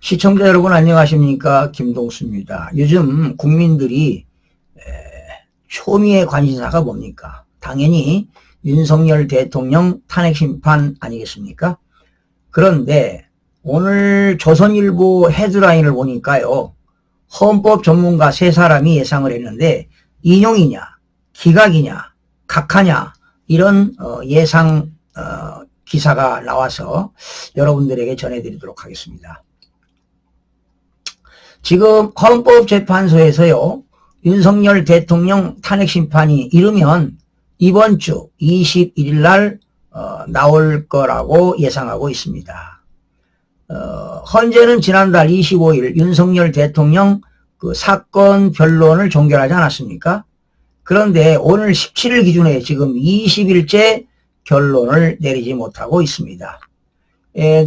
시청자 여러분 안녕하십니까? 김동수입니다. 요즘 국민들이 초미의 관심사가 뭡니까? 당연히 윤석열 대통령 탄핵 심판 아니겠습니까? 그런데 오늘 조선일보 헤드라인을 보니까요. 헌법 전문가 세 사람이 예상을 했는데 인용이냐, 기각이냐, 각하냐 이런 예상 기사가 나와서 여러분들에게 전해드리도록 하겠습니다. 지금 헌법재판소에서요. 윤석열 대통령 탄핵 심판이 이르면 이번 주 21일 날 나올 거라고 예상하고 있습니다. 헌재는 지난달 25일 윤석열 대통령 그 사건 변론을 종결하지 않았습니까? 그런데 오늘 17일 기준에 지금 20일째 결론을 내리지 못하고 있습니다.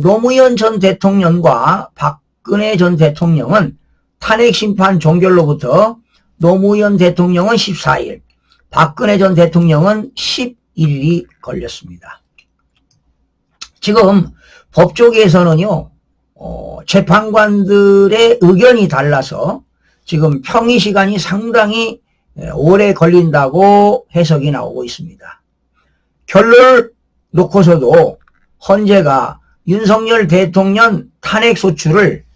노무현 전 대통령과 박근혜 전 대통령은 탄핵 심판 종결로부터 노무현 대통령은 14일, 박근혜 전 대통령은 11일이 걸렸습니다. 지금 법조계에서는요, 재판관들의 의견이 달라서 지금 평의 시간이 상당히 오래 걸린다고 해석이 나오고 있습니다. 결론을 놓고서도 헌재가 윤석열 대통령 탄핵 소추를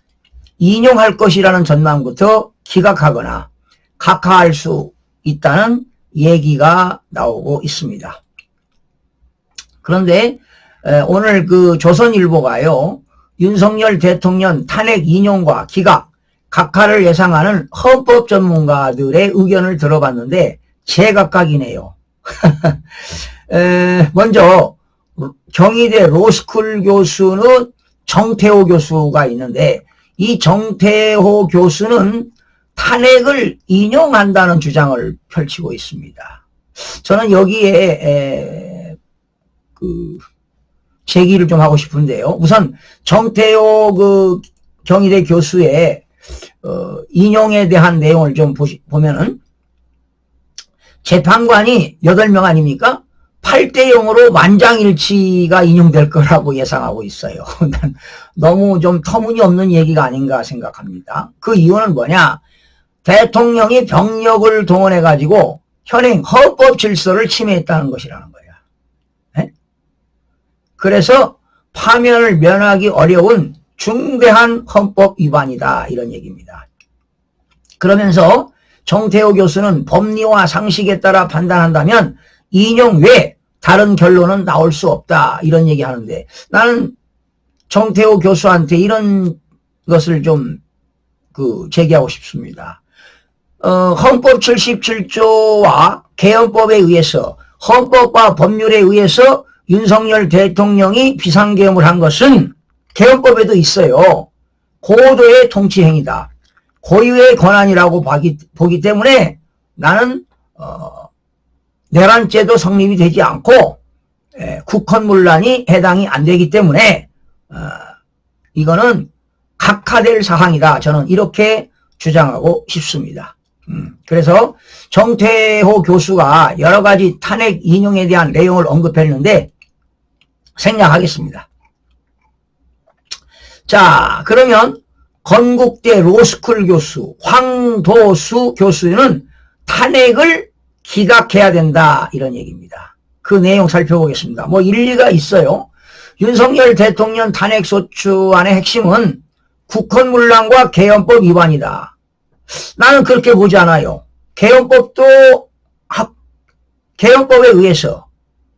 인용할 것이라는 전망부터 기각하거나 각하할 수 있다는 얘기가 나오고 있습니다. 그런데 오늘 그 조선일보가요. 윤석열 대통령 탄핵 인용과 기각, 각하를 예상하는 헌법 전문가들의 의견을 들어봤는데 제각각이네요. 먼저 경희대 로스쿨 교수는 정태호 교수가 있는데 이 정태호 교수는 탄핵을 인용한다는 주장을 펼치고 있습니다. 저는 여기에 제기를 좀 하고 싶은데요. 우선 정태호 그 경희대 교수의 인용에 대한 내용을 좀 보면은 재판관이 8명 아닙니까? 8대0으로 만장일치가 인용될 거라고 예상하고 있어요. 난 너무 좀 터무니없는 얘기가 아닌가 생각합니다. 그 이유는 뭐냐? 대통령이 병력을 동원해가지고 현행 헌법 질서를 침해했다는 것이라는 거야. 네? 그래서 파면을 면하기 어려운 중대한 헌법 위반이다 이런 얘기입니다. 그러면서 정태호 교수는 법리와 상식에 따라 판단한다면 인용 외에 다른 결론은 나올 수 없다 이런 얘기하는데 나는 정태호 교수한테 이런 것을 좀 제기하고 싶습니다. 헌법 77조와 개헌법에 의해서 헌법과 법률에 의해서 윤석열 대통령이 비상계엄을 한 것은 개헌법에도 있어요. 고도의 통치행위다. 고유의 권한이라고 보기 때문에 나는 내란죄도 성립이 되지 않고 국헌문란이 해당이 안 되기 때문에 이거는 각하될 사항이다. 저는 이렇게 주장하고 싶습니다. 그래서 정태호 교수가 여러 가지 탄핵 인용에 대한 내용을 언급했는데 생략하겠습니다. 자, 그러면 건국대 로스쿨 교수 황도수 교수는 탄핵을 기각해야 된다 이런 얘기입니다. 그 내용 살펴보겠습니다. 뭐 일리가 있어요. 윤석열 대통령 탄핵 소추안의 핵심은 국헌문란과 개헌법 위반이다. 나는 그렇게 보지 않아요. 개헌법도 개헌법에 의해서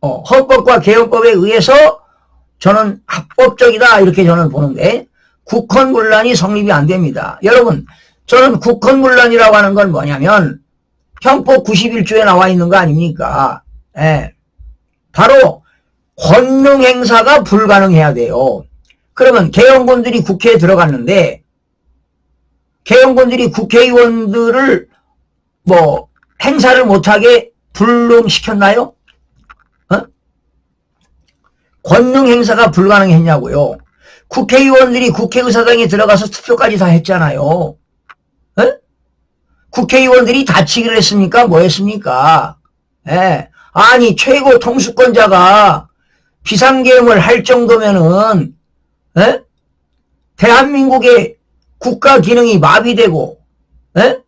헌법과 개헌법에 의해서 저는 합법적이다 이렇게 저는 보는데 국헌문란이 성립이 안 됩니다. 여러분 저는 국헌문란이라고 하는 건 뭐냐면 형법 91조에 나와 있는 거 아닙니까? 바로 권능행사가 불가능해야 돼요. 그러면 개헌군들이 국회에 들어갔는데 개헌군들이 국회의원들을 뭐 행사를 못하게 불능시켰나요? 권능행사가 불가능했냐고요. 국회의원들이 국회의사당에 들어가서 투표까지 다 했잖아요. 국회의원들이 다치기를 했습니까? 뭐 했습니까? 아니 최고 통수권자가 비상계엄을 할 정도면은 대한민국의 국가 기능이 마비되고 에?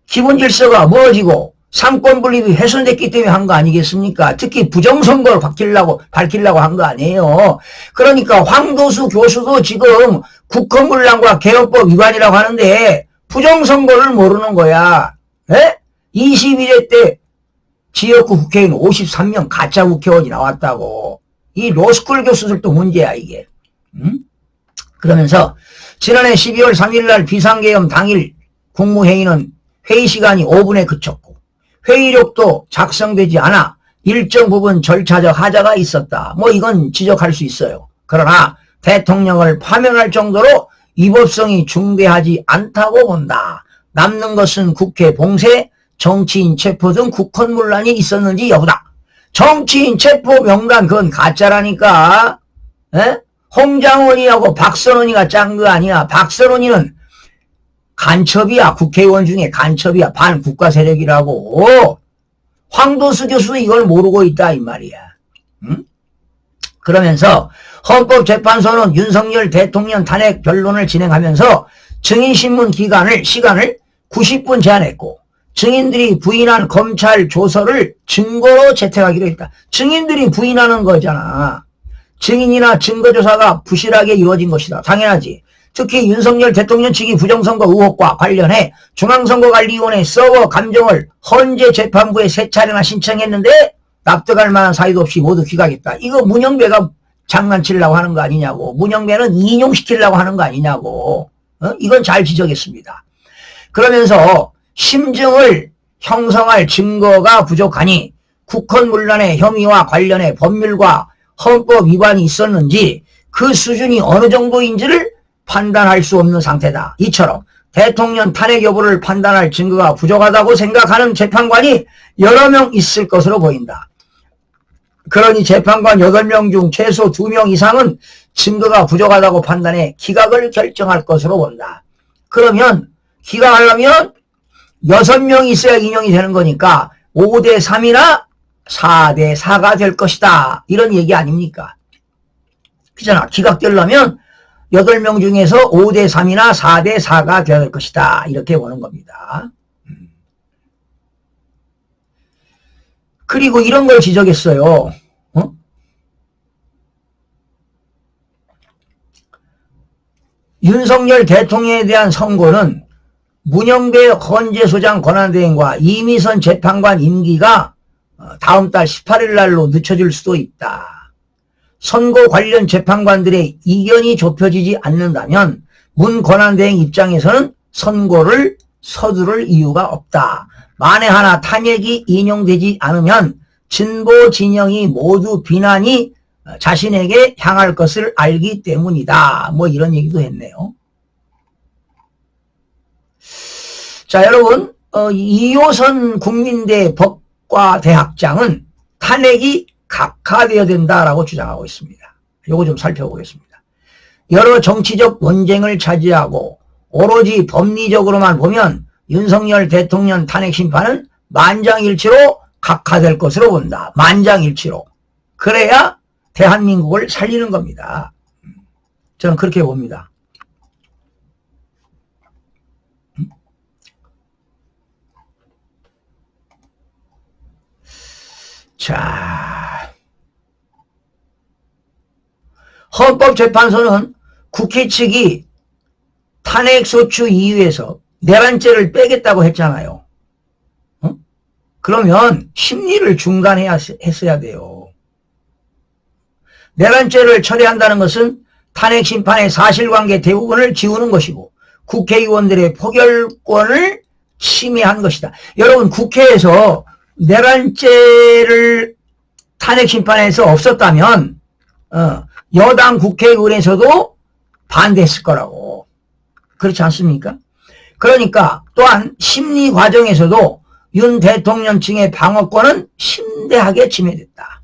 기본 질서가 무너지고 상권 분립이 훼손됐기 때문에 한 거 아니겠습니까? 특히 부정선거를 밝히려고 한 거 아니에요. 그러니까 황도수 교수도 지금 국헌문란과 개헌법 위반이라고 하는데 부정선거를 모르는 거야. 에? 22대 때 지역구 국회의원 53명 가짜 국회의원이 나왔다고. 이 로스쿨 교수들도 문제야 이게. 응? 그러면서 지난해 12월 3일 날 비상계엄 당일 국무회의는 회의 시간이 5분에 그쳤고 회의록도 작성되지 않아 일정 부분 절차적 하자가 있었다. 뭐 이건 지적할 수 있어요. 그러나 대통령을 파면할 정도로 위법성이 중대하지 않다고 본다. 남는 것은 국회 봉쇄, 정치인 체포 등 국헌문란이 있었는지 여부다. 정치인 체포 명단 그건 가짜라니까. 에? 홍장원이하고 박선원이가 짠 거 아니야. 박선원이는 간첩이야. 국회의원 중에 간첩이야. 반국가 세력이라고. 황도수 교수도 이걸 모르고 있다 이 말이야. 응? 그러면서 헌법재판소는 윤석열 대통령 탄핵 변론을 진행하면서 증인신문 시간을 90분 제한했고 증인들이 부인한 검찰 조서를 증거로 채택하기로 했다. 증인들이 부인하는 거잖아. 증인이나 증거조사가 부실하게 이루어진 것이다. 당연하지. 특히 윤석열 대통령 측이 부정선거 의혹과 관련해 중앙선거관리위원회 서버 감정을 헌재 재판부에 3차례나 신청했는데 납득할 만한 사유도 없이 모두 기각했다. 이거 문영배가 장난치려고 하는 거 아니냐고. 문영배는 인용시키려고 하는 거 아니냐고. 이건 잘 지적했습니다. 그러면서 심증을 형성할 증거가 부족하니 국헌문란의 혐의와 관련해 법률과 헌법 위반이 있었는지 그 수준이 어느 정도인지를 판단할 수 없는 상태다. 이처럼 대통령 탄핵 여부를 판단할 증거가 부족하다고 생각하는 재판관이 여러 명 있을 것으로 보인다. 그러니 재판관 8명 중 최소 2명 이상은 증거가 부족하다고 판단해 기각을 결정할 것으로 본다. 그러면 기각하려면 6명이 있어야 인용이 되는 거니까 5대 3이나 4대 4가 될 것이다. 이런 얘기 아닙니까? 그잖아. 기각되려면 8명 중에서 5대 3이나 4대 4가 되어야 될 것이다. 이렇게 보는 겁니다. 그리고 이런 걸 지적했어요. 윤석열 대통령에 대한 선고는 문영배 헌재소장 권한대행과 이미선 재판관 임기가 다음 달 18일 날로 늦춰질 수도 있다. 선고 관련 재판관들의 이견이 좁혀지지 않는다면 문 권한대행 입장에서는 선고를 서두를 이유가 없다. 만에 하나 탄핵이 인용되지 않으면 진보 진영이 모두 비난이 자신에게 향할 것을 알기 때문이다. 뭐 이런 얘기도 했네요. 자, 여러분, 이호선 국민대 법과대학장은 탄핵이 각하되어야 된다라고 주장하고 있습니다. 요거 좀 살펴보겠습니다. 여러 정치적 논쟁을 차지하고 오로지 법리적으로만 보면 윤석열 대통령 탄핵 심판은 만장일치로 각하될 것으로 본다. 만장일치로. 그래야 대한민국을 살리는 겁니다. 저는 그렇게 봅니다. 자, 헌법재판소는 국회 측이 탄핵소추 이유에서 내란죄를 빼겠다고 했잖아요. 그러면 심리를 중단해야 했어야 돼요. 내란죄를 철회한다는 것은 탄핵심판의 사실관계 대부분을 지우는 것이고 국회의원들의 포결권을 침해한 것이다. 여러분, 국회에서 내란죄를 탄핵심판에서 없었다면 여당 국회의원에서도 반대했을 거라고. 그렇지 않습니까? 그러니까 또한 심리 과정에서도 윤 대통령 측의 방어권은 심대하게 침해됐다.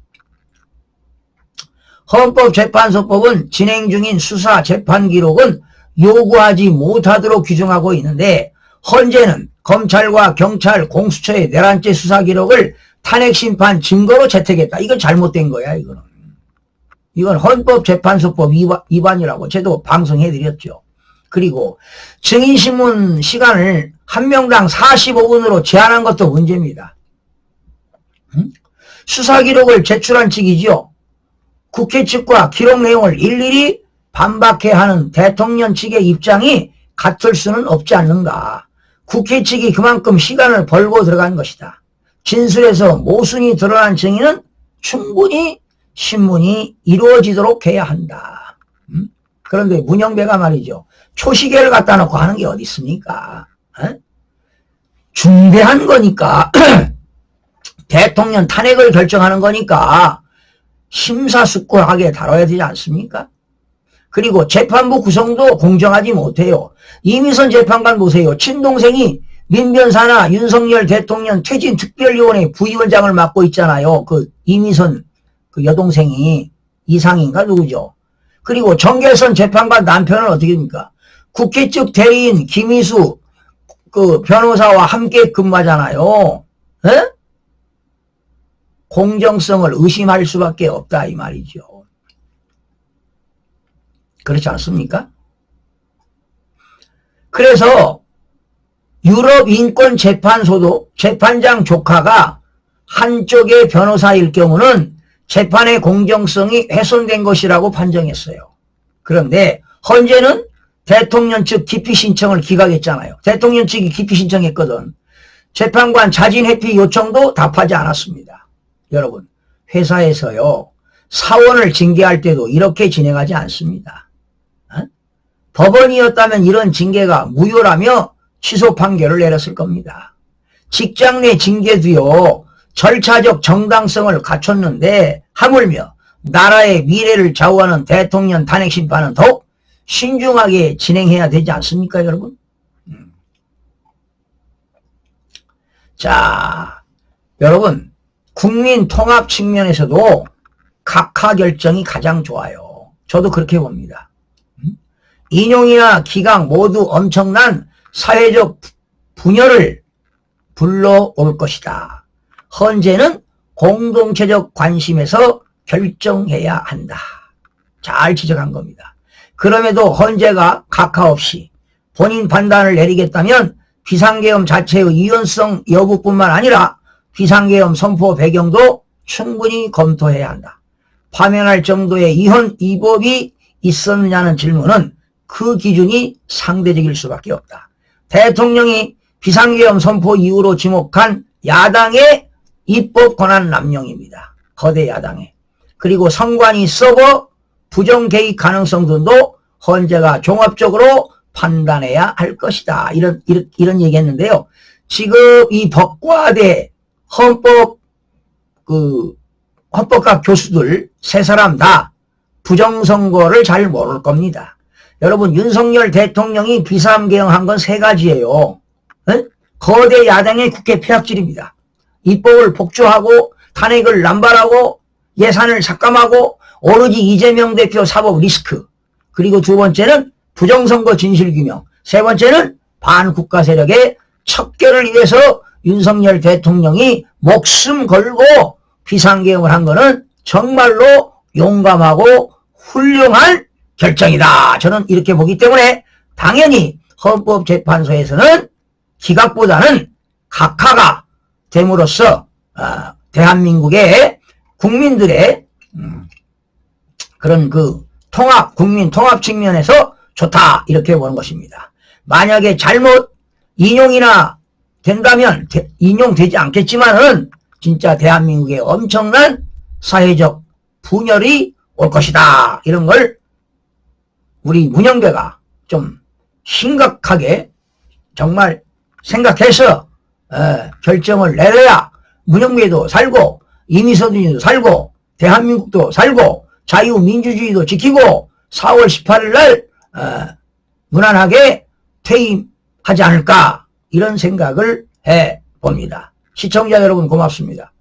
헌법재판소법은 진행 중인 수사 재판 기록은 요구하지 못하도록 규정하고 있는데 헌재는 검찰과 경찰, 공수처의 내란죄 수사 기록을 탄핵심판 증거로 채택했다. 이건 잘못된 거야, 이거는. 이건 헌법재판소법 위반이라고 저도 방송해드렸죠. 그리고 증인신문 시간을 한 명당 45분으로 제한한 것도 문제입니다. 수사기록을 제출한 측이지요. 국회 측과 기록 내용을 일일이 반박해야 하는 대통령 측의 입장이 같을 수는 없지 않는가. 국회 측이 그만큼 시간을 벌고 들어간 것이다. 진술에서 모순이 드러난 증인은 충분히 신문이 이루어지도록 해야 한다. 그런데 문영배가 말이죠. 초시계를 갖다 놓고 하는 게 어디 있습니까? 중대한 거니까 대통령 탄핵을 결정하는 거니까 심사숙고하게 다뤄야 되지 않습니까? 그리고 재판부 구성도 공정하지 못해요. 이미선 재판관 보세요. 친동생이 민변사나 윤석열 대통령 퇴진특별위원회 부위원장을 맡고 있잖아요. 그 이미선 그 여동생이 이상인가 누구죠? 그리고 정계선 재판관 남편은 어떻게 됩니까? 국회 측 대리인 김희수 그 변호사와 함께 근무하잖아요. 에? 공정성을 의심할 수밖에 없다 이 말이죠. 그렇지 않습니까? 그래서 유럽인권재판소도 재판장 조카가 한쪽의 변호사일 경우는 재판의 공정성이 훼손된 것이라고 판정했어요. 그런데 헌재는 대통령 측 기피 신청을 기각했잖아요. 대통령 측이 기피 신청했거든. 재판관 자진 회피 요청도 답하지 않았습니다. 여러분, 회사에서요 사원을 징계할 때도 이렇게 진행하지 않습니다. 법원이었다면 이런 징계가 무효라며 취소 판결을 내렸을 겁니다. 직장 내 징계도요 절차적 정당성을 갖췄는데 하물며 나라의 미래를 좌우하는 대통령 탄핵 심판은 더욱 신중하게 진행해야 되지 않습니까 여러분? 자, 여러분 국민 통합 측면에서도 각하 결정이 가장 좋아요. 저도 그렇게 봅니다. 인용이나 기각 모두 엄청난 사회적 분열을 불러올 것이다. 헌재는 공동체적 관심에서 결정해야 한다. 잘 지적한 겁니다. 그럼에도 헌재가 각하 없이 본인 판단을 내리겠다면 비상계엄 자체의 이원성 여부뿐만 아니라 비상계엄 선포 배경도 충분히 검토해야 한다. 파면할 정도의 이법이 있었느냐는 질문은 그 기준이 상대적일 수밖에 없다. 대통령이 비상계엄 선포 이후로 지목한 야당의 입법 권한 남용입니다. 거대 야당의. 그리고 선관위 서버 부정 개입 가능성 등도 헌재가 종합적으로 판단해야 할 것이다. 이런 얘기했는데요. 지금 이 법과대 헌법학 교수들 세 사람 다 부정선거를 잘 모를 겁니다. 여러분 윤석열 대통령이 비상계엄한 건 세 가지예요. 에? 거대 야당의 국회 폐악질입니다. 입법을 복주하고 탄핵을 남발하고 예산을 삭감하고 오로지 이재명 대표 사법 리스크, 그리고 두 번째는 부정선거 진실규명, 세 번째는 반국가 세력의 척결을 위해서 윤석열 대통령이 목숨 걸고 비상계엄을 한 거는 정말로 용감하고 훌륭한 결정이다. 저는 이렇게 보기 때문에 당연히 헌법재판소에서는 기각보다는 각하가 됨으로써 대한민국의 국민들의 그런 그 국민 통합 측면에서 좋다 이렇게 보는 것입니다. 만약에 잘못 인용이나 된다면 인용되지 않겠지만은 진짜 대한민국에 엄청난 사회적 분열이 올 것이다. 이런 걸 우리 문영배가 좀 심각하게 정말 생각해서 결정을 내려야 문영배도 살고 이미서준이도 살고 대한민국도 살고 자유민주주의도 지키고 4월 18일 날 무난하게 퇴임하지 않을까 이런 생각을 해봅니다. 시청자 여러분 고맙습니다.